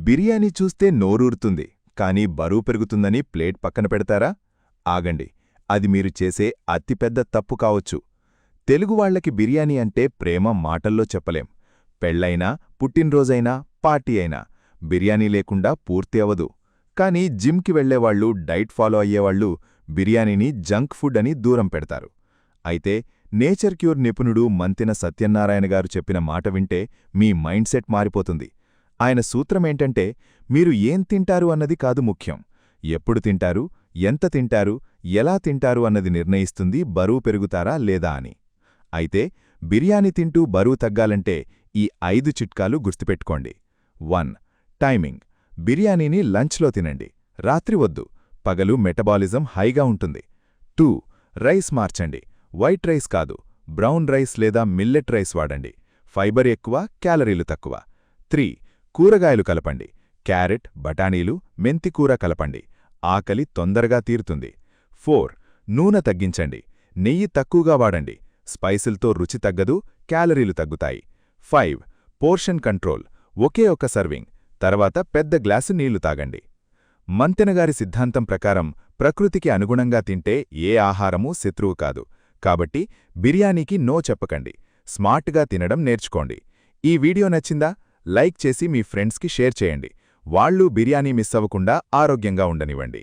బిర్యానీ చూస్తే నోరూరుతుంది, కానీ బరువు పెరుగుతుందని ప్లేట్ పక్కన పెడతారా? ఆగండి, అది మీరు చేసే అతిపెద్ద తప్పు కావచ్చు. తెలుగువాళ్లకి బిర్యానీ అంటే ప్రేమ మాటల్లో చెప్పలేం. పెళ్లైనా, పుట్టినరోజైనా, పార్టీ అయినా బిర్యానీ లేకుండా పూర్తి అవదు. కానీ జిమ్కి వెళ్లేవాళ్లు, డైట్ ఫాలో అయ్యేవాళ్లు బిర్యానీని జంక్ ఫుడ్ అని దూరం పెడతారు. అయితే నేచర్ క్యూర్ నిపుణుడు మంతెన సత్యనారాయణ గారు చెప్పిన మాట వింటే మీ మైండ్ సెట్ మారిపోతుంది. ఆయన సూత్రమేంటంటే, మీరు ఏం తింటారు అన్నది కాదు ముఖ్యం, ఎప్పుడు తింటారు, ఎంత తింటారు, ఎలా తింటారు అన్నది నిర్ణయిస్తుంది బరువు పెరుగుతారా లేదా అని. అయితే బిర్యానీ తింటూ బరువు తగ్గాలంటే ఈ 5 చిట్కాలు గుర్తుపెట్టుకోండి. 1. టైమింగ్. బిర్యానీని లంచ్లో తినండి, రాత్రి వద్దు, పగలు మెటబాలిజం హైగా ఉంటుంది. 2. రైస్ మార్చండి, వైట్ రైస్ కాదు, బ్రౌన్ రైస్ లేదా మిల్లెట్ రైస్ వాడండి, ఫైబర్ ఎక్కువ, క్యాలరీలు తక్కువ. 3. కూరగాయలు కలపండి, క్యారెట్, బఠానీలు, మెంతికూర కలపండి, ఆకలి తొందరగా తీరుతుంది. 4. నూనె తగ్గించండి, నెయ్యి తక్కువగా వాడండి, స్పైసులతో రుచి తగ్గదు, క్యాలరీలు తగ్గుతాయి. 5. పోర్షన్ కంట్రోల్, ఒకే ఒక్క సర్వింగ్, తర్వాత పెద్ద గ్లాసు నీళ్లు తాగండి. మంతెనగారి సిద్ధాంతం ప్రకారం ప్రకృతికి అనుగుణంగా తింటే ఏ ఆహారమూ శత్రువు కాదు. కాబట్టి బిర్యానీకి నో చెప్పకండి, స్మార్ట్గా తినడం నేర్చుకోండి. ఈ వీడియో నచ్చిందా? లైక్ చేసి మీ ఫ్రెండ్స్కి షేర్ చేయండి. వాళ్ళు బిర్యానీ మిస్ అవ్వకుండా ఆరోగ్యంగా ఉండనివ్వండి.